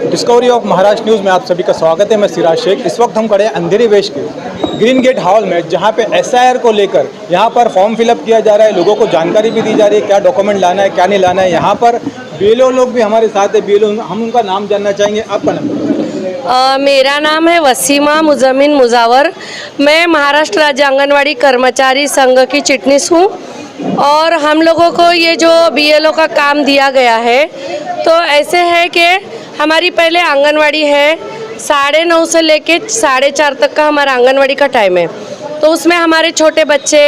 Discovery of Maharashtra news में आप सभी का स्वागत है। मैं सिराज शेख। इस वक्त हम खड़े हैं अंधेरी वेश के ग्रीन गेट हॉल में, जहां पे एसआईआर को लेकर यहां पर फॉर्म फिलअप किया जा रहा है। लोगों को जानकारी भी दी जा रही है क्या डॉक्यूमेंट लाना है क्या नहीं लाना है। यहाँ पर बीएलओ लोग भी हमारे साथ है। बीएलओ हम उनका नाम जानना चाहेंगे। आपका नाम? मेरा नाम है वसीमा मुजम्मिन मुजावर। मैं महाराष्ट्र राज्य आंगनवाड़ी कर्मचारी संघ की चिटनीस हूँ और हम लोगों को ये जो बीएलओ का काम दिया गया है तो ऐसे है कि हमारी पहले आंगनवाड़ी है 9:30 से लेके 4:30 तक का हमारा आंगनवाड़ी का टाइम है। तो उसमें हमारे छोटे बच्चे,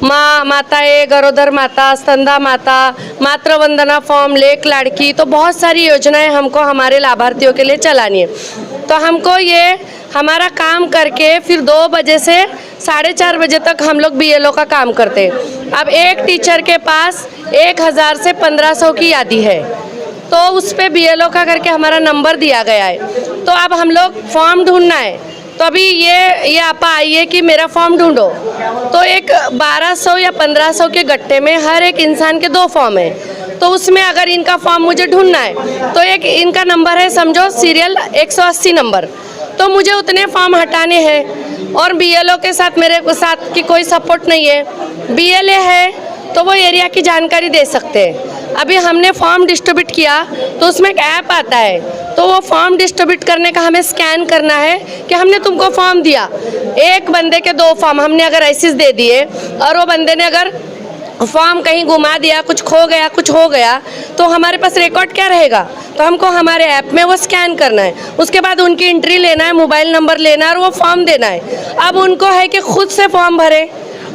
माताएं, गरोदर माता, स्तनदा माता, मातृ वंदना फॉर्म, लेक लाड़की, तो बहुत सारी योजनाएं हमको हमारे लाभार्थियों के लिए चलानी है। तो हमको ये हमारा काम करके फिर 2 बजे से 4:30 बजे तक हम लोग बीएलओ का काम करते हैं। अब एक टीचर के पास 1000 से 1500 की यादी है, तो उस पर बीएलओ का करके हमारा नंबर दिया गया है। तो अब हम लोग फॉर्म ढूंढना है। तो अभी ये आपा आइए कि मेरा फॉर्म ढूंढो, तो एक 1200 या 1500 के गट्टे में हर एक इंसान के 2 फॉर्म है। तो उसमें अगर इनका फॉर्म मुझे ढूंढना है तो एक इनका नंबर है, समझो सीरियल 180 नंबर, तो मुझे उतने फॉर्म हटाने हैं। और बीएलओ के साथ मेरे साथ की कोई सपोर्ट नहीं है। बीएलए है तो वो एरिया की जानकारी दे सकते हैं। अभी हमने फॉर्म डिस्ट्रीब्यूट किया तो उसमें एक ऐप आता है, तो वो फॉर्म डिस्ट्रीब्यूट करने का हमें स्कैन करना है कि हमने तुमको फॉर्म दिया। एक बंदे के 2 फॉर्म हमने अगर ऐसे दे दिए और वो बंदे ने अगर फॉर्म कहीं घुमा दिया, कुछ खो गया, कुछ हो गया, तो हमारे पास रिकॉर्ड क्या रहेगा? तो हमको हमारे ऐप में वो स्कैन करना है। उसके बाद उनकी एंट्री लेना है, मोबाइल नंबर लेना है और वो फॉर्म देना है। अब उनको है कि खुद से फॉर्म भरे,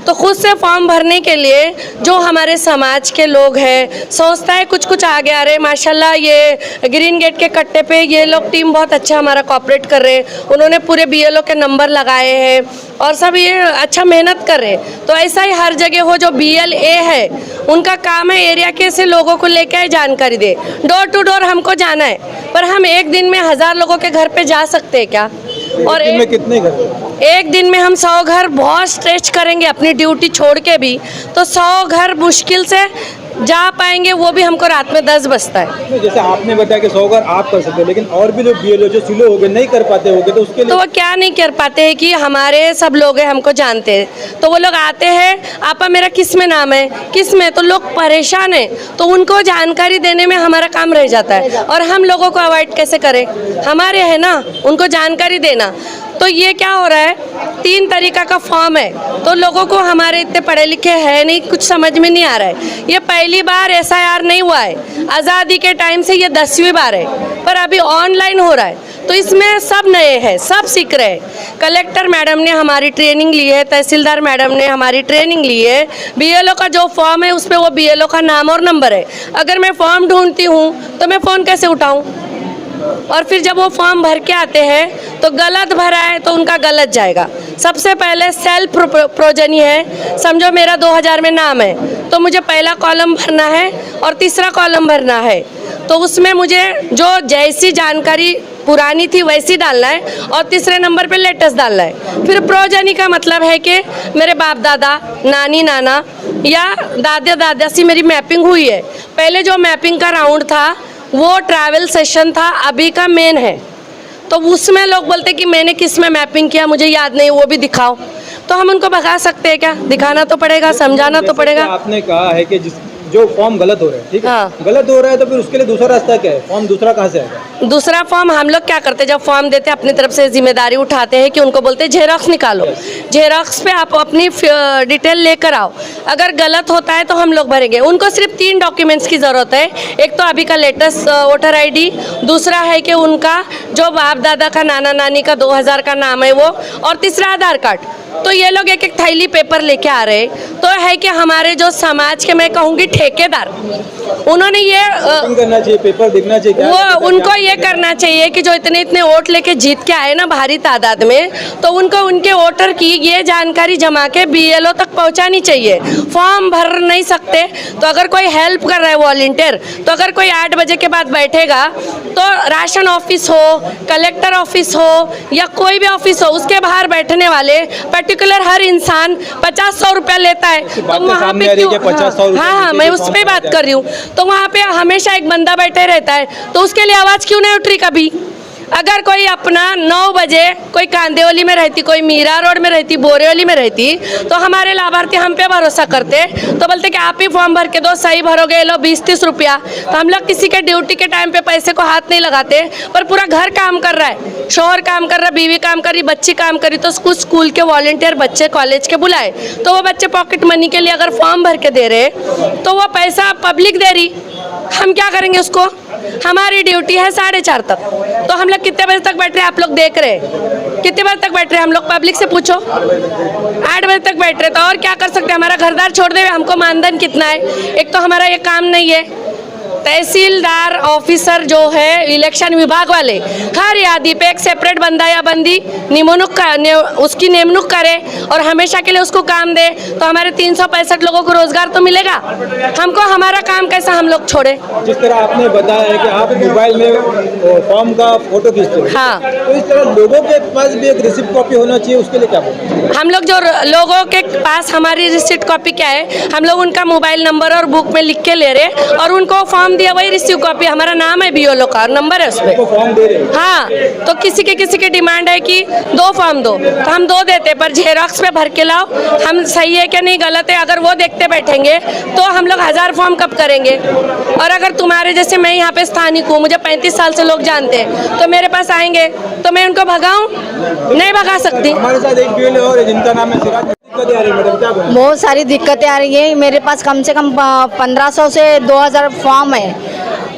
तो खुद से फॉर्म भरने के लिए जो हमारे समाज के लोग हैं, संस्थाएं कुछ आगे आ रहे, माशाल्लाह ये ग्रीन गेट के कट्टे पे ये लोग टीम बहुत अच्छा हमारा कोऑपरेट कर रहे हैं। उन्होंने पूरे बीएलओ के नंबर लगाए हैं और सब ये अच्छा मेहनत कर रहे हैं। तो ऐसा ही हर जगह हो, जो बीएलए है उनका काम है एरिया के से लोगों को लेकर आए, जानकारी दे। डोर टू डोर हमको जाना है, पर हम एक दिन में 1000 लोगों के घर पे जा सकते हैं क्या? और एक दिन में कितने घर? एक दिन में हम 100 घर बहुत स्ट्रेच करेंगे अपनी ड्यूटी छोड़ के भी, तो 100 घर मुश्किल से जा पाएंगे, वो भी हमको रात में 10 बजता है। जैसे आपने बताया कि 100 घर आप कर सकते हैं, लेकिन और भी लोग बीएलओ जो सिलो हो गए नहीं कर पाते होंगे, तो उसके लिए तो वो क्या नहीं कर पाते हैं कि हमारे सब लोग हैं, हमको जानते हैं, तो वो लोग आते हैं, आपा मेरा किस में नाम है, किस में, तो लोग परेशान हैं, तो उनको जानकारी देने में हमारा काम रह जाता है। और हम लोगों को अवॉइड कैसे करें? हमारे है ना उनको जानकारी देना। तो ये क्या हो रहा है, 3 तरीका का फॉर्म है, तो लोगों को हमारे इतने पढ़े लिखे हैं नहीं, कुछ समझ में नहीं आ रहा है। ये पहली बार एसआईआर नहीं हुआ है, आज़ादी के टाइम से ये 10वीं बार है, पर अभी ऑनलाइन हो रहा है। तो इसमें सब नए हैं, सब सीख रहे हैं। कलेक्टर मैडम ने हमारी ट्रेनिंग ली है, तहसीलदार मैडम ने हमारी ट्रेनिंग ली है। बीएलओ का जो फॉर्म है उस पर वो बीएलओ का नाम और नंबर है। अगर मैं फॉर्म ढूंढती हूँ तो मैं फ़ोन कैसे उठाऊँ? और फिर जब वो फॉर्म भर के आते हैं तो गलत भरा है तो उनका गलत जाएगा। सबसे पहले सेल्फ प्रोजनी है, समझो मेरा 2000 में नाम है, तो मुझे पहला कॉलम भरना है और तीसरा कॉलम भरना है। तो उसमें मुझे जो जैसी जानकारी पुरानी थी वैसी डालना है और तीसरे नंबर पे लेटेस्ट डालना है। फिर प्रोजनी का मतलब है कि मेरे बाप दादा, नानी नाना या दादा दादा से मेरी मैपिंग हुई है। पहले जो मैपिंग का राउंड था वो ट्रैवल सेशन था, अभी का मेन है। तो उसमें लोग बोलते कि मैंने किस में मैपिंग किया, मुझे याद नहीं, वो भी दिखाओ। तो हम उनको भगा सकते हैं क्या? दिखाना तो पड़ेगा, समझाना तो पड़ेगा। आपने कहा है कि जो फॉर्म गलत हो रहा है, ठीक है, हाँ। गलत हो रहा है, तो फिर उसके लिए दूसरा रास्ता क्या है? फॉर्म दूसरा कहाँ से आएगा? दूसरा फॉर्म हम लोग क्या करते हैं, जब फॉर्म देते हैं अपनी तरफ से जिम्मेदारी उठाते हैं कि उनको बोलते हैं जेरॉक्स निकालो। जेरॉक्स पे आप अपनी डिटेल लेकर आओ। अगर गलत होता है तो हम लोग भरेंगे। उनको सिर्फ 3 डॉक्यूमेंट्स की ज़रूरत है। एक तो अभी का लेटेस्ट वोटर ID, दूसरा है कि उनका जो बाप दादा का, नाना नानी का 2000 का नाम है वो, और तीसरा आधार कार्ड। तो ये लोग एक थैली पेपर लेके आ रहे, तो है कि हमारे जो समाज के, मैं कहूँगी ठेकेदार, उन्होंने ये करना चाहिए, पेपर दिखना चाहिए, वो उनको ये करना चाहिए कि जो इतने वोट लेके जीत के आए ना भारी तादाद में, तो उनको उनके वोटर की ये जानकारी जमा के बीएलओ तक पहुंचानी चाहिए। फॉर्म भर नहीं सकते तो अगर कोई हेल्प कर रहा है वॉलंटियर, तो अगर कोई 8 बजे के बाद बैठेगा तो राशन ऑफिस हो, कलेक्टर ऑफिस हो या कोई भी ऑफिस हो, उसके बाहर बैठने वाले पर्टिकुलर हर इंसान 50-100 रुपया लेता है। तो वहाँ पे क्यों? हाँ, मैं उस पर बात कर रही हूँ। तो वहाँ पे हमेशा एक बंदा बैठे रहता है, तो उसके लिए आवाज़ क्यों नहीं उठ रही कभी? अगर कोई अपना 9 बजे कोई कांदेवली में रहती, कोई मीरा रोड में रहती, बोरेवली में रहती, तो हमारे लाभार्थी हम पे भरोसा करते, तो बोलते कि आप ही फॉर्म भर के दो, सही भरोगे, लो 20-30 रुपया। तो हम लोग किसी के ड्यूटी के टाइम पे पैसे को हाथ नहीं लगाते, पर पूरा घर काम कर रहा है, शोहर काम कर रहा है, बीवी काम कर रही, बच्ची काम कर रही, तो कुछ स्कूल के वॉलंटियर बच्चे कॉलेज के बुलाए, तो वो बच्चे पॉकेट मनी के लिए अगर फॉर्म भर के दे रहे, तो वो पैसा पब्लिक दे रही, हम क्या करेंगे उसको? हमारी ड्यूटी है 4:30 तक, तो हम लोग कितने बजे तक बैठ रहे हैं? आप लोग देख रहे हैं कितने बजे तक बैठ रहे हैं हम लोग? पब्लिक से पूछो। 8 बजे तक बैठ रहे, तो और क्या कर सकते हैं? हमारा घरदार छोड़ दे, हमको मानधन कितना है? एक तो हमारा ये काम नहीं है। तहसीलदार ऑफिसर जो है इलेक्शन विभाग वाले, हर यादी पे एक सेपरेट बंदा या बंदी उसकी निमणूक करे और हमेशा के लिए उसको काम दे, तो हमारे 365 लोगों को रोजगार तो मिलेगा। हमको हमारा काम कैसा हम लोग छोड़े? जिस तरह आपने बताया है कि आप मोबाइल में फॉर्म का फोटो खींचते हैं, हाँ, तो इस तरह लोगों के पास भी एक रिसिप्ट कॉपी होना चाहिए, उसके लिए क्या बोलते? हम लोग जो लोगों के पास हमारी रिसिप्ट कॉपी क्या है, हम लोग उनका मोबाइल नंबर और बुक में लिख के ले रहे और उनको फॉर्म दिया, वही रिसीव कॉपी, हमारा नाम है बीएलओ का, नंबर है उसमें। फॉर्म दे रहे हैं? हाँ, तो किसी की डिमांड है कि 2 फॉर्म दो, तो हम 2 देते, पर जेरॉक्स पे भर के लाओ, हम सही है क्या नहीं गलत है, अगर वो देखते बैठेंगे तो हम लोग 1000 फॉर्म कब करेंगे? और अगर तुम्हारे जैसे, मैं यहाँ पे स्थानिक हूँ, मुझे 35 साल से लोग जानते हैं, तो मेरे पास आएंगे तो मैं उनको भगाऊं? नहीं भगा सकती। हमारे साथ एक बीएलओ और जिनका नाम है सिराज, दिक्कतें आ रही है मैडम, क्या बोलें? बहुत सारी दिक्कतें आ रही है। मेरे पास कम से कम 1500 से 2000 फॉर्म है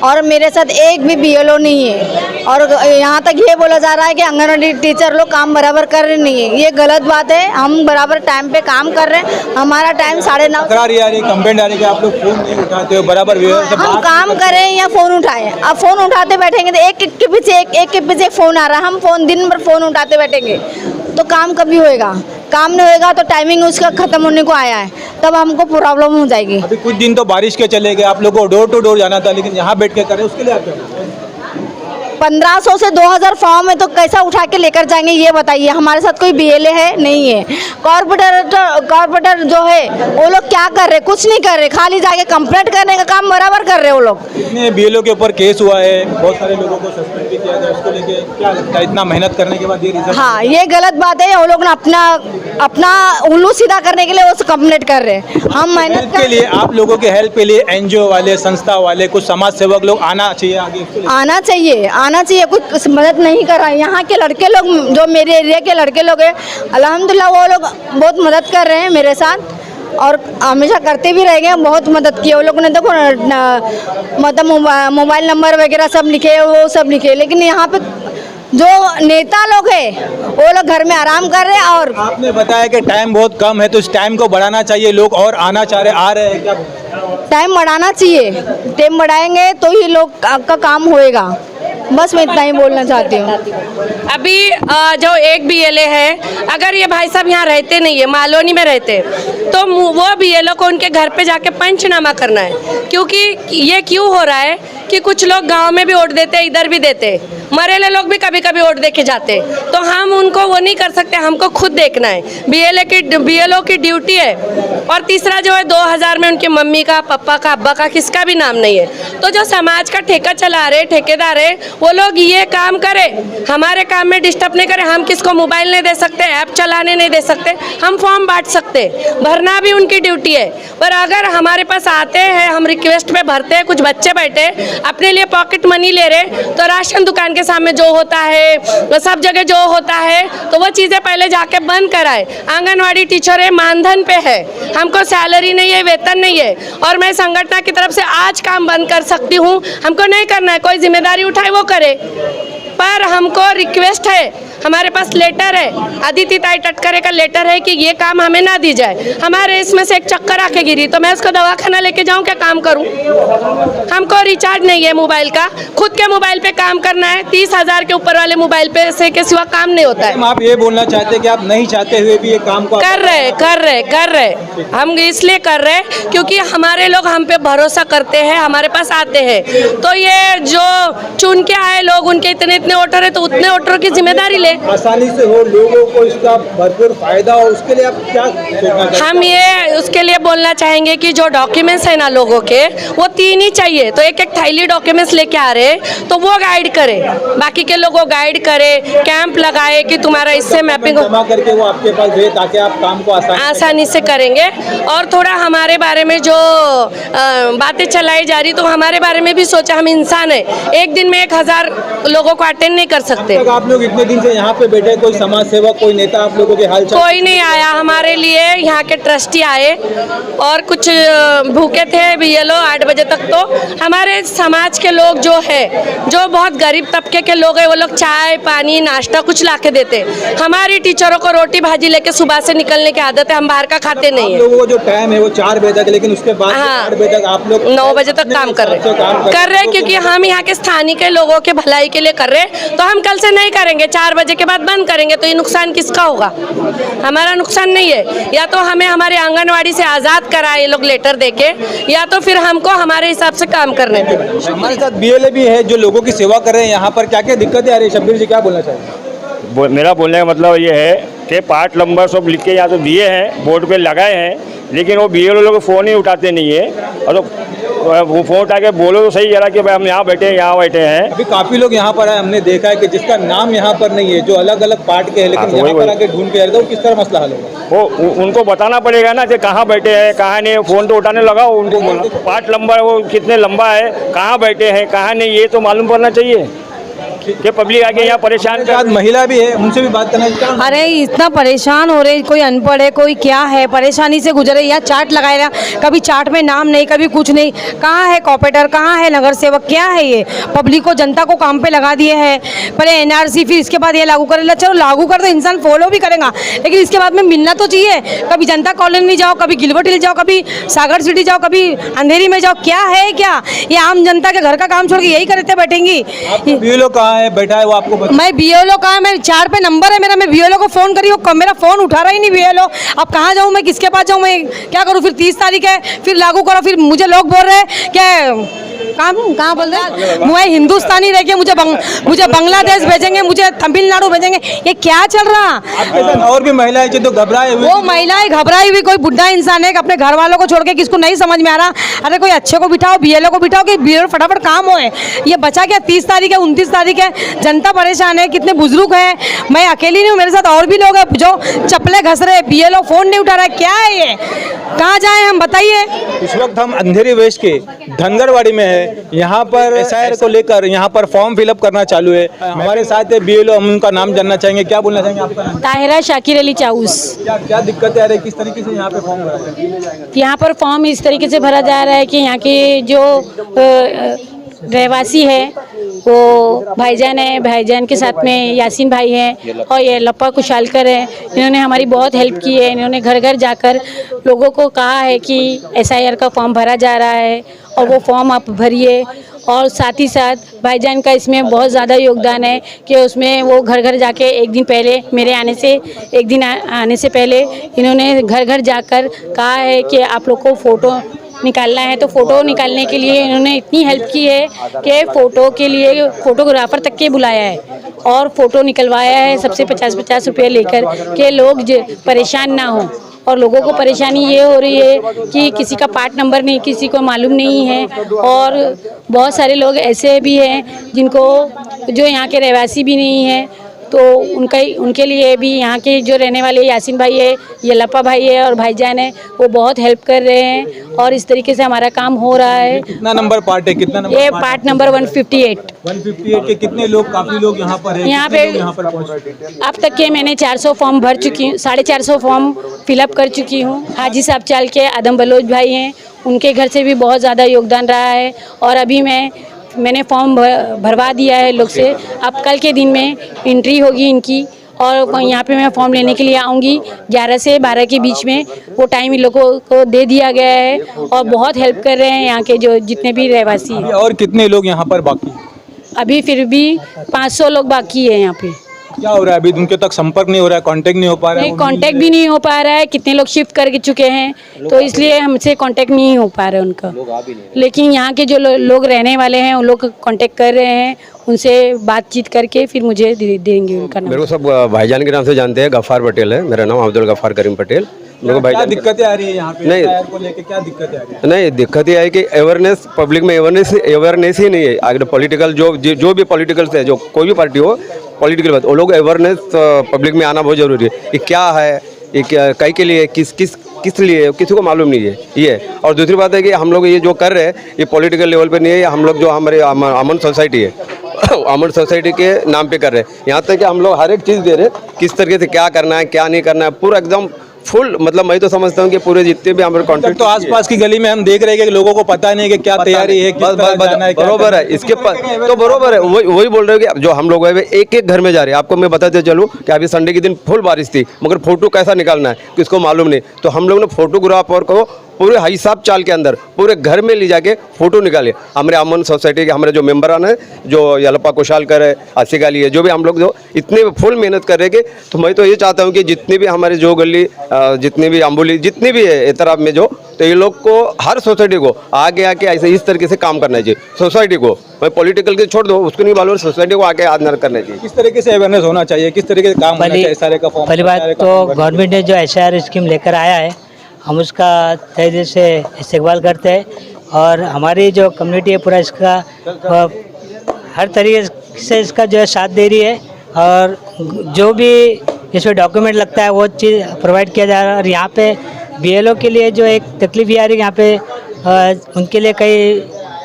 और मेरे साथ एक भी बीएलओ नहीं है। और यहाँ तक ये बोला जा रहा है कि आंगनवाड़ी टीचर लोग काम बराबर कर रहे नहीं है। ये गलत बात है। हम बराबर टाइम पे काम कर रहे हैं। हमारा टाइम 9:30। तकरार ये आ रही, कंप्लेंट आ रही कि आप लोग फोन नहीं उठाते हो बराबर। हम काम करें या फोन उठाएं, अब फोन उठाते बैठेंगे तो एक के पीछे फोन आ रहा है, हम दिन भर फोन उठाते बैठेंगे तो काम कभी होएगा? काम नहीं होएगा तो टाइमिंग उसका खत्म होने को आया है, तब हमको प्रॉब्लम हो जाएगी। अभी कुछ दिन तो बारिश के चले गए, आप लोगों को डोर टू डोर जाना था, लेकिन यहाँ बैठ के करें, उसके लिए आप क्या बोलते हैं? 1500 से 2000 फॉर्म है तो कैसा उठा के लेकर जाएंगे ये बताइए। हमारे साथ कोई बीएलए है नहीं है। कॉर्पोरेटर जो है वो लोग क्या कर रहे? कुछ नहीं कर रहे, खाली जाके कंप्लेंट करने का काम बराबर कर रहे वो लोग। इतने बीएलओ के ऊपर केस हुआ है, बहुत सारे लोगों को सस्पेंड भी किया गया, उसको लेके क्या लगता है? इतना मेहनत करने के बाद ये रिजल्ट? हाँ, ये गलत बात है। वो लोग ना अपना उल्लू सीधा करने के लिए वो कंप्लेंट कर रहे हैं। हम मेहनत के लिए, आप लोगों के हेल्प के लिए एनजीओ वाले, संस्था वाले, कुछ समाज सेवक लोग आना चाहिए आगे, आना चाहिए। कुछ मदद नहीं कर रहा है। यहाँ के लड़के लोग, जो मेरे एरिया के लड़के लोग हैं, अल्हम्दुलिल्लाह वो लोग बहुत मदद कर रहे हैं मेरे साथ और हमेशा करते भी रहेंगे। बहुत मदद की वो लोगों ने। देखो मतलब मोबाइल नंबर वगैरह सब लिखे, वो सब लिखे, लेकिन यहाँ पे जो नेता लोग हैं वो लोग घर में आराम कर रहे हैं। और आपने बताया कि टाइम बहुत कम है, तो इस टाइम को बढ़ाना चाहिए, लोग और आना चाह रहे, आ रहे हैं क्या? टाइम बढ़ाना चाहिए। टाइम बढ़ाएंगे तो ही लोग का काम होएगा। बस मैं इतना ही बोलना चाहती हूँ। अभी जो एक बीएलए है, अगर ये भाई साहब यहाँ रहते नहीं है, मालोनी में रहते, तो वो बीएलओ को उनके घर पे जाके पंचनामा करना है। क्योंकि ये क्यों हो रहा है कि कुछ लोग गांव में भी वोट देते, इधर भी देते, मरेले लोग भी कभी कभी वोट दे के जाते, तो हम उनको वो नहीं कर सकते, हमको खुद देखना है। बीएलओ की ड्यूटी है। और तीसरा जो है, 2000 में उनकी मम्मी का, पापा का, अब्बा का किसका भी नाम नहीं है। तो जो समाज का ठेका चला रहे, ठेकेदार है, वो लोग ये काम करें, हमारे काम में डिस्टर्ब नहीं करें। हम किसको मोबाइल नहीं दे सकते, ऐप चलाने नहीं दे सकते, हम फॉर्म बांट सकते, भरना भी उनकी ड्यूटी है। पर अगर हमारे पास आते हैं, हम रिक्वेस्ट पे भरते हैं, कुछ बच्चे बैठे अपने लिए पॉकेट मनी ले रहे, तो राशन दुकान के सामने जो होता है, सब जगह जो होता है, तो वो चीज़ें पहले जाके बंद कराए। आंगनवाड़ी टीचर है, मानधन पे है, हमको सैलरी नहीं है, वेतन नहीं है, और मैं संगठन की तरफ से आज काम बंद कर सकती हूँ। हमको नहीं करना है, कोई जिम्मेदारी उठाए वो करे, पर हमको रिक्वेस्ट है, हमारे पास लेटर है, अदिति ताई टटकरे का लेटर है कि ये काम हमें ना दी जाए। हमारे इसमें से एक चक्कर आके गिरी तो मैं उसको दवाखाना लेके जाऊं, क्या काम करूं? हमको रिचार्ज नहीं है मोबाइल का, खुद के मोबाइल पे काम करना है। 30,000 के ऊपर वाले मोबाइल पे से के सिवा काम नहीं होता है। आप ये बोलना चाहते हैं कि आप नहीं चाहते हुए भी ये काम को कर रहे हम इसलिए कर रहे क्योंकि हमारे लोग हम पे भरोसा करते हैं, हमारे पास आते हैं। तो ये जो चुन के आए लोग, उनके इतने वोटर है, तो उतने वोटरों की जिम्मेदारी ले। आसानी से हो, लोगों को इसका भरपूर फायदा हो, उसके लिए आप क्या सोचना चाहते हैं? हम ये उसके लिए बोलना चाहेंगे कि जो डॉक्यूमेंट्स है ना लोगों के, वो 3 ही चाहिए। तो एक एक थैली डॉक्यूमेंट्स लेके आ रहे तो वो गाइड करे, बाकी के लोगों को गाइड करे, कैंप लगाए कि तुम्हारा इससे मैपिंग जमा करके वो आपके पास दे ताकि आप काम को आसानी से करेंगे। और थोड़ा हमारे बारे में जो बातें चलाई जा रही, तो हमारे बारे में भी सोचा, हम इंसान है, एक दिन में 1000 लोगों को अटेंड नहीं कर सकते। तक आप लोग इतने दिन से यहाँ पे बैठे, कोई समाज सेवक, कोई नेता आप लोगों के हालचाल? कोई नहीं आया हमारे लिए। यहाँ के ट्रस्टी आए और कुछ भूखे थे बीएलओ 8 बजे तक। तो हमारे समाज के लोग जो है, जो बहुत गरीब तबके के लोग हैं, वो लोग चाय पानी नाश्ता कुछ ला के देते। हमारी टीचरों को रोटी भाजी लेके सुबह से निकलने की आदत है, हम बाहर का खाते नहीं है। लोगों को जो टाइम है वो 4 बजे तक, लेकिन उसके बाद 8 बजे तक आप लोग 9 बजे तक काम कर रहे हैं क्योंकि हम यहाँ के स्थानीय के लोगों के भलाई के लिए कर रहे हैं। तो हम कल से नहीं करेंगे, 4 बजे के बाद बंद करेंगे। तो ये नुकसान किसका होगा? हमारा नुकसान नहीं है। या तो हमें हमारे आंगनवाड़ी से आज़ाद कराए ये लोग लेटर देके, या तो फिर हमको हमारे हिसाब से काम करने दें। हमारे साथ बीएलए भी है जो लोगों की सेवा कर रहे हैं। यहाँ पर क्या क्या दिक्कतें आ रही है? शब्बीर जी क्या बोलना चाहिए? मेरा बोलने का मतलब ये है कि पार्ट नंबर सब लिख के यहाँ तो दिए हैं, बोर्ड पे लगाए हैं, लेकिन वो बीएलओ लोग फ़ोन ही उठाते नहीं है। और तो वो फ़ोन उठा के बोलो तो सही जरा कि भाई हम यहाँ बैठे हैं, यहाँ बैठे हैं। अभी काफ़ी लोग यहाँ पर आए, हमने देखा है कि जिसका नाम यहाँ पर नहीं है, जो अलग अलग पार्ट के हैं, लेकिन तो यहाँ वही- पर आके ढूंढ के आ रहे थे, वो किस तरह मसला हल होगा? वो उनको बताना पड़ेगा ना कि कहाँ बैठे हैं, कहाँ नहीं। फ़ोन तो उठाने लगाओ, उनको बोलो पार्ट नंबर वो कितने लंबा है, कहाँ बैठे हैं, कहाँ नहीं, ये तो मालूम पड़ना चाहिए कि पब्लिक आके यहाँ परेशान साथ कर। महिला भी है, उनसे भी बात करना चाहिए। अरे इतना परेशान हो रहे, कोई अनपढ़ है, कोई क्या है, परेशानी से गुजरे। यहाँ चार्ट लगाए रहा, कभी चार्ट में नाम नहीं, कभी कुछ नहीं। कहाँ है कॉपरेटर, कहाँ है नगर सेवक, क्या है ये? पब्लिक को, जनता को काम पे लगा दिए हैं। पहले एनआरसी, फिर इसके बाद ये लागू करे। चलो लागू कर दो, इंसान फॉलो भी करेगा, लेकिन इसके बाद में मिलना तो चाहिए। कभी जनता कॉलोनी जाओ, कभी गिलबर्ट हिल जाओ, कभी सागर सिटी जाओ, कभी अंधेरी में जाओ। क्या है क्या ये? आम जनता के घर का काम छोड़ के यही करते बैठेंगी। बीएलओ कहाँ है, बैठा है, वो आपको मैं बीएलओ का है, मैं 4 पे नंबर है मेरा, मैं बीएलओ को फोन करी, वो मेरा फोन उठा रहा ही नहीं बीएलओ। अब कहाँ जाऊँ मैं, किसके पास जाऊँ, मैं क्या करूँ? फिर 30 तारीख है, फिर लागू करो। फिर मुझे लोग बोल रहे हैं क्या, कहाँ बोल रहे हैं मैं हिंदुस्तानी रह के मुझे बांग्लादेश भेजेंगे, मुझे तमिलनाडु भेजेंगे। ये क्या चल रहा? आपके साथ और भी महिलाएं जो घबराए हुए, वो महिलाएं घबराई हुई, कोई बुढ़ा इंसान है अपने घर वालों को छोड़ के, किसको नहीं समझ में आ रहा। अरे कोई अच्छे को बिठाओ, बीएलओ को बिठाओ कि बीएलओ फटाफट काम होए। ये बचा क्या? 30 तारीख है, 29 तारीख है, जनता परेशान है। कितने बुजुर्ग हैं, मैं अकेली नहीं हूँ, मेरे साथ और भी लोग हैं जो चप्पलें घस रहे। बीएलओ फोन नहीं उठा रहा है। क्या है ये? कहाँ जाए हम, बताइए। इस वक्त हम अंधेरी वेस्ट के धनगरवाड़ी में है। यहाँ पर एसआईआर को लेकर यहाँ पर फॉर्म फिलअप करना चालू है। हमारे साथ है बीएलओ, हम उनका नाम जानना चाहेंगे। क्या बोलना चाहेंगे आपका नाम? ताहिरा शाकिर अली चाउस। क्या क्या दिक्कतें आ रही है, किस तरीके से यहाँ पे फॉर्म भरा जाए? यहाँ पर फॉर्म इस तरीके से भरा जा रहा है कि यहाँ के जो रहवासी है वो भाईजान है, भाईजान के साथ में यासीन भाई हैं और ये लप्पा कुशालकर है। इन्होंने हमारी बहुत हेल्प की है। इन्होंने घर घर जाकर लोगों को कहा है कि एसआईआर का फॉर्म भरा जा रहा है और वो फॉर्म आप भरिए। और साथ ही साथ भाईजान का इसमें बहुत ज़्यादा योगदान है कि उसमें वो घर घर जाके एक दिन पहले, मेरे आने से एक दिन आने से पहले इन्होंने घर घर जाकर कहा है कि आप लोग को फ़ोटो निकालना है। तो फ़ोटो निकालने के लिए इन्होंने इतनी हेल्प की है कि फ़ोटो के लिए फ़ोटोग्राफ़र तक के बुलाया है और फ़ोटो निकलवाया है सबसे 50-50 रुपये लेकर कि लोग परेशान ना हो। और लोगों को परेशानी ये हो रही है कि किसी का पार्ट नंबर नहीं, किसी को मालूम नहीं है। और बहुत सारे लोग ऐसे भी हैं जिनको, जो यहाँ के रहवासी भी नहीं हैं, तो उनके लिए भी यहाँ के जो रहने वाले यासीन भाई है, ये लप्पा भाई है और भाईजान है, वो बहुत हेल्प कर रहे हैं और इस तरीके से हमारा काम हो रहा है। कितना नंबर पार्ट है, कितना नंबर? ये पार्ट नंबर 158। 158 के कितने लोग, काफी लोग यहाँ पर हैं? यहाँ कितने पे लोग यहाँ पर पहुँच रहे हैं? अब तक के मैंने 400 फॉर्म भर चुकी हूँ, 450 फॉर्म फिलअप कर चुकी हूँ। हाजी साहब चाल के आदम बलोच भाई हैं, उनके घर से भी बहुत ज़्यादा योगदान रहा है। और अभी मैंने फॉर्म भरवा दिया है लोग से। अब कल के दिन में एंट्री होगी इनकी और यहाँ पे मैं फॉर्म लेने के लिए आऊँगी 11 से 12 के बीच में। वो टाइम इन लोगों को दे दिया गया है और बहुत हेल्प कर रहे हैं यहाँ के जो जितने भी रहवासी हैं। और कितने लोग यहाँ पर बाकी? अभी फिर भी 500 लोग बाकी है यहाँ पे। क्या हो रहा है अभी? उनके तक संपर्क नहीं हो रहा है, कांटेक्ट नहीं हो पा रहा है? नहीं, कांटेक्ट भी नहीं हो पा रहा है, कितने लोग शिफ्ट कर चुके हैं, तो इसलिए हमसे कांटेक्ट नहीं हो पा रहा है उनका। लेकिन यहाँ के जो लोग रहने वाले हैं, उन लोग कांटेक्ट कर रहे हैं, उनसे बातचीत करके फिर मुझे देंगे उनका नाम। मेरे को सब भाईजान के नाम से जानते हैं। गफ्फार पटेल है मेरा नाम, अब्दुल गफ्फार करीम पटेल। मेरे को क्या भाईजान दिक्कतें आ रही है यहाँ पे? नहीं। SIR को लेके क्या दिक्कतें आ रही है? नहीं, दिक्कत ये है कि अवेयरनेस पब्लिक में अवेयरनेस ही नहीं है। अगर पॉलिटिकल जो भी पॉलिटिकल से जो कोई भी पार्टी हो, पॉलिटिकल बात, वो लोग अवेयरनेस पब्लिक में आना बहुत जरूरी है। ये क्या है, ये कई के लिए, किस लिए, किसी को मालूम नहीं है ये। और दूसरी बात है कि हम लोग ये जो कर रहे हैं ये पॉलिटिकल लेवल पे नहीं है। हम लोग जो हमारे अमन सोसाइटी है, अमन सोसाइटी के नाम पे कर रहे हैं। यहाँ तक कि हम लोग हर एक चीज़ दे रहे हैं, किस तरीके से क्या करना है, क्या नहीं करना है, पूरा एकदम फुल। मतलब मैं तो समझता हूँ कि पूरे जितने भी हमारे कॉन्ट्रैक्ट तो आसपास की गली में हम देख रहे हैं कि लोगों को पता नहीं है कि क्या तैयारी है, किस तरह जाना है, क्या बरोबर करना है। इसके तो बरोबर है, वही बोल रहे हो कि जो हम लोग है एक एक घर में जा रहे हैं। आपको मैं बताते चलूँ कि अभी संडे के दिन फुल बारिश थी, मगर फोटो कैसा निकालना है किसको मालूम नहीं। तो हम लोग ने फोटोग्राफर को पूरे हिसाब चाल के अंदर पूरे घर में ले जाके फोटो निकाले। हमारे अमन सोसाइटी के हमारे जो मेंबरान है, जो यलप्पा कुशालकर है, आसिकाली है, जो भी हम लोग जो इतने फुल मेहनत कर रहे हैं। तो मैं तो ये चाहता हूँ कि जितनी भी हमारे जो गली, जितनी भी अम्बुली, जितनी भी है एतराब में जो, तो ये लोग को हर सोसाइटी को आगे आके ऐसे इस तरीके से काम करना चाहिए। सोसाइटी को मैं पॉलिटिकल के छोड़ दो, उसको नहीं मालूम, सोसाइटी को आगे आदर करना चाहिए। किस तरीके से अवेयरनेस होना चाहिए, किस तरीके से काम होना चाहिए? SIR का फॉर्म, पहली बात तो गवर्नमेंट ने जो SIR स्कीम लेकर आया है, हम उसका तहे दिल से इस्तेमाल करते हैं। और हमारी जो कम्युनिटी है पूरा इसका हर तरीके से इसका जो है साथ दे रही है। और जो भी इसमें डॉक्यूमेंट लगता है वो चीज़ प्रोवाइड किया जा रहा है। और यहाँ पे BLO के लिए जो एक तकलीफ ये आ रही है, यहाँ पे उनके लिए कई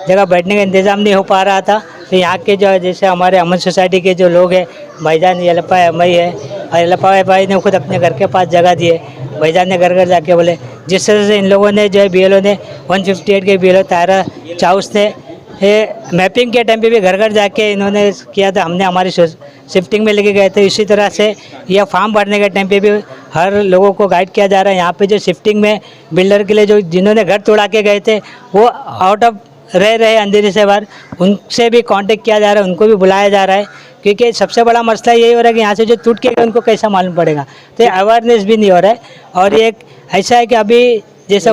जगह बैठने का इंतज़ाम नहीं हो पा रहा था। तो यहाँ के जो जैसे हमारे अमन सोसाइटी के जो लोग हैं, भाईजान यलप्पा मई है, और यलप्पा भाई ने खुद अपने घर के पास जगह दी है। भाईजान ने घर घर जाके बोले, जिस तरह से इन लोगों ने जो है BLO ने 158 के BLO तारा चाउस ने मैपिंग के टाइम पे भी घर घर जाके इन्होंने किया था। हमने हमारी शिफ्टिंग में लेके गए थे। इसी तरह से यह फॉर्म भरने के टाइम पे भी हर लोगों को गाइड किया जा रहा है। यहाँ पे जो शिफ्टिंग में बिल्डर के लिए जो जिन्होंने घर तोड़ा के गए थे, वो आउट ऑफ रह रहे अंधेरे से बाहर, उनसे भी कांटेक्ट किया जा रहा है, उनको भी बुलाया जा रहा है। क्योंकि सबसे बड़ा मसला यही हो रहा है कि यहाँ से जो टूट के गए उनको कैसा मालूम पड़ेगा। तो अवेयरनेस भी नहीं हो रहा है। और एक ऐसा है कि अभी जैसे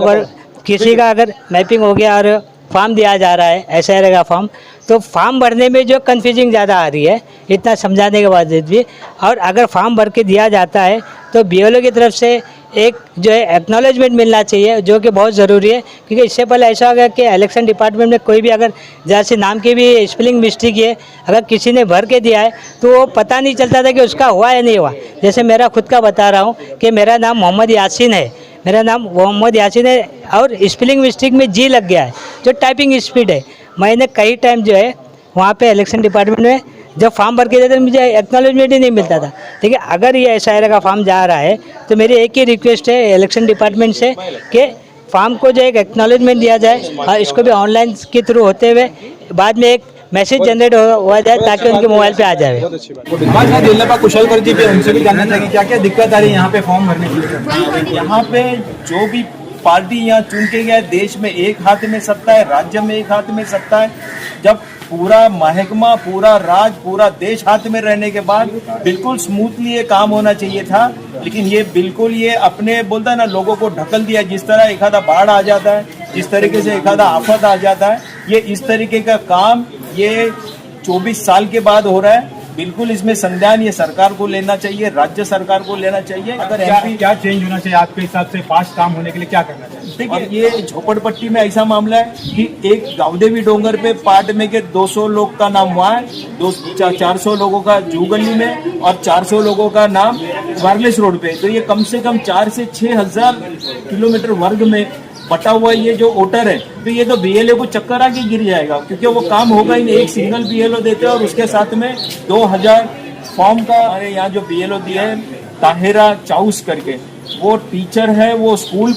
किसी का अगर मैपिंग हो गया और फॉर्म दिया जा रहा है SIR का फॉर्म, तो फॉर्म भरने में जो कन्फ्यूजिंग ज़्यादा आ रही है, इतना समझाने के बाद भी। और अगर फॉर्म भर के दिया जाता है तो BLO की तरफ से एक जो है एक्नॉलेजमेंट मिलना चाहिए, जो कि बहुत ज़रूरी है। क्योंकि इससे पहले ऐसा हो गया कि इलेक्शन डिपार्टमेंट में कोई भी अगर जैसे नाम की भी स्पेलिंग मिस्टेक है, अगर किसी ने भर के दिया है तो वो पता नहीं चलता था कि उसका हुआ या नहीं हुआ। जैसे मेरा खुद का बता रहा हूँ कि मेरा नाम मोहम्मद यासीन है, मेरा नाम मोहम्मद यासीन है, और स्पेलिंग मिस्टेक में G लग गया है, जो टाइपिंग स्पीड है। मैंने कई टाइम जो है वहाँ पे इलेक्शन डिपार्टमेंट में जब फॉर्म भर के देते तो मुझे एक्नॉलेजमेंट ही नहीं मिलता था। ठीक है, अगर ये SIR का फॉर्म जा रहा है तो मेरी एक ही रिक्वेस्ट है इलेक्शन डिपार्टमेंट से कि फॉर्म को जो एक एक्नॉलेजमेंट दिया जाए, और इसको भी ऑनलाइन के थ्रू होते हुए बाद में एक मैसेज जनरेट हुआ जाए ताकि उनके मोबाइल पे आ जाए। यलप्पा कुशालकर जी पे उनसे भी जानना चाहिए क्या क्या दिक्कत आ रही है यहाँ पे फॉर्म भरने के लिए। यहाँ पे जो भी पार्टी यहाँ चुन के गया, देश में एक हाथ में सत्ता है, राज्य में एक हाथ में सत्ता है। जब पूरा महकमा, पूरा राज, पूरा देश हाथ में रहने के बाद बिल्कुल स्मूथली ये काम होना चाहिए था। लेकिन ये बिल्कुल ये अपने बोलता है ना, लोगों को ढकल दिया। जिस तरह एक आधा बाढ़ आ जाता है, जिस तरीके से एक आधा आफत आ जाता है, ये इस तरीके का काम ये 24 साल के बाद हो रहा है। बिल्कुल इसमें संज्ञान ये सरकार को लेना चाहिए, राज्य सरकार को लेना चाहिए। अगर क्या चेंज होना चाहिए आपके हिसाब से, फास्ट काम होने के लिए क्या करना चाहिए? देखिए, ये झोपड़पट्टी में ऐसा मामला है कि एक गावदेवी डोंगर पे पार्ट में के 200 लोग का नाम हुआ है, 400 लोगों का जू गली में और 400 लोगों का नाम वायरलेस रोड पे। तो ये कम से कम 4 से 6 हजार किलोमीटर वर्ग में बटा हुआ ये जो वोटर है, तो ये तो BLO को चक्कर आके गिर जाएगा, क्योंकि वो काम होगा ही नहीं। एक सिंगल BLO देते हैं और उसके साथ में 2000 फॉर्म का। हमारे यहाँ जो BLO दिया है ताहिरा चाउस करके, वो टीचर है, वो स्कूल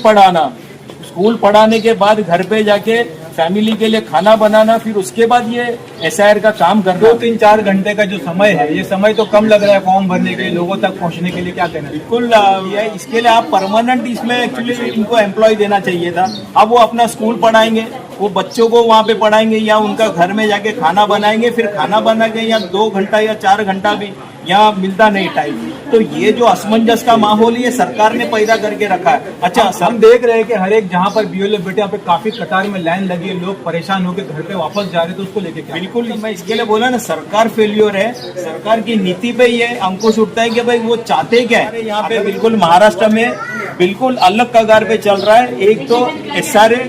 पढ़ाने के बाद घर पे जाके फैमिली के लिए खाना बनाना, फिर उसके बाद ये SIR का काम करना। 2-3-4 घंटे का जो समय है, ये समय तो कम लग रहा है फॉर्म भरने के लिए, लोगों तक पहुंचने के लिए क्या कहना है? बिल्कुल, ये इसके लिए आप परमानेंट इसमें एक्चुअली इनको एम्प्लॉय देना चाहिए था। अब वो अपना स्कूल पढ़ाएंगे, वो बच्चों को वहाँ पे पढ़ाएंगे या उनका घर में जाके खाना बनाएंगे, फिर खाना बना के या 2 घंटा या 4 घंटा भी यहाँ मिलता नहीं टाइम। तो ये जो असमंजस का माहौल ये सरकार ने पैदा करके रखा है। अच्छा, हम देख रहे हैं कि हर एक जहाँ पर बीएलओ बैठे यहाँ पे काफी कतार में लाइन लगी है, लोग परेशान होकर घर पे वापस जा रहे हैं, तो उसको लेके क्या? बिल्कुल, मैं इसके लिए बोला ना, सरकार फेल्योर है। सरकार की नीति पे ये अंकुश उठता है कि भाई वो चाहते क्या है। यहाँ पे बिल्कुल महाराष्ट्र में बिल्कुल अलग कगार पे चल रहा है। एक तो SRA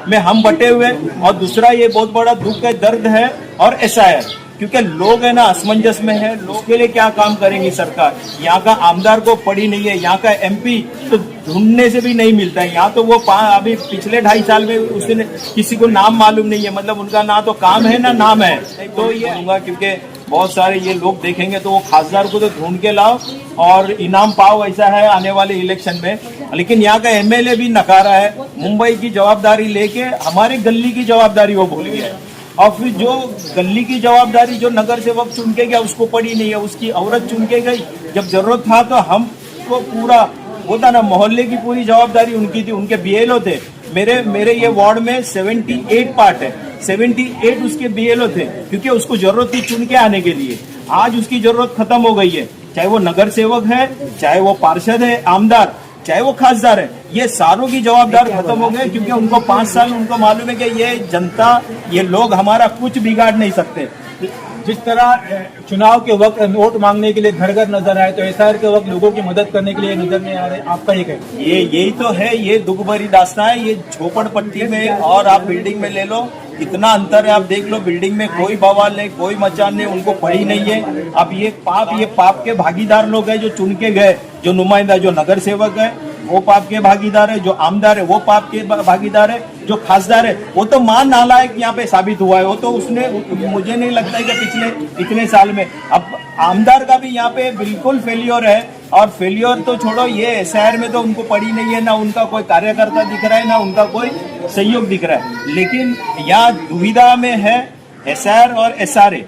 में हम बटे हुए और दूसरा ये बहुत बड़ा दुख है, दर्द है और SIR, क्योंकि लोग है ना असमंजस में है। लोग के लिए क्या काम करेंगी सरकार? यहाँ का आमदार को पड़ी नहीं है, यहाँ का MP तो ढूंढने से भी नहीं मिलता है। यहाँ तो वो अभी पिछले 2.5 साल में उसने किसी को नाम मालूम नहीं है, मतलब उनका ना तो काम है ना नाम है। तो ये दूंगा क्योंकि बहुत सारे ये लोग देखेंगे तो वो खासदार को तो ढूंढ के लाओ और इनाम पाओ, ऐसा है आने वाले इलेक्शन में। लेकिन यहाँ का MLA भी नकारा है। मुंबई की जवाबदारी लेके हमारे गली की जवाबदारी वो भूल गया है। और फिर जो गली की जवाबदारी जो नगर सेवक चुन के गया उसको पड़ी नहीं है, उसकी औरत चुन के गई। जब जरूरत था तो हमको पूरा होता ना, मोहल्ले की पूरी जवाबदारी उनकी थी, उनके BLO थे। मेरे ये वार्ड में 78 पार्ट है, 78 उसके BLO थे, क्योंकि उसको जरूरत थी चुन के आने के लिए। आज उसकी जरूरत खत्म हो गई है, चाहे वो नगर सेवक है, चाहे वो पार्षद है, आमदार, चाहे वो खासदार है, ये सारों की जवाबदार खत्म हो गए। क्योंकि उनको 5 साल उनको मालूम है कि ये जनता, ये लोग हमारा कुछ बिगाड़ नहीं सकते। जिस तरह चुनाव के वक्त वोट मांगने के लिए घर घर नजर आए, तो SIR के वक्त लोगों की मदद करने के लिए नजर नहीं आ रहे। आपका ये कहना? यही तो है, ये दुख भरी दास्तां है। ये झोपड़पट्टी में और आप बिल्डिंग में ले लो, इतना अंतर है। आप देख लो, बिल्डिंग में कोई बवाल नहीं, कोई मचान नहीं, उनको पड़ी नहीं है। अब ये पाप के भागीदार लोग हैं जो चुन के गए, जो नुमाइंदा, जो नगर सेवक है वो पाप के भागीदार है, जो आमदार है वो पाप के भागीदार है, जो खासदार है वो तो मान नालायक यहाँ पे साबित हुआ है। वो तो उसने, मुझे नहीं लगता है कि पिछले इतने साल में, अब आमदार का भी यहाँ पे बिल्कुल फेलियर है। और फेलियर तो छोड़ो, ये SIR में तो उनको पड़ी नहीं है, ना उनका कोई कार्यकर्ता दिख रहा है, ना उनका कोई सहयोग दिख रहा है। लेकिन यहाँ दुविधा में है SIR और SRA।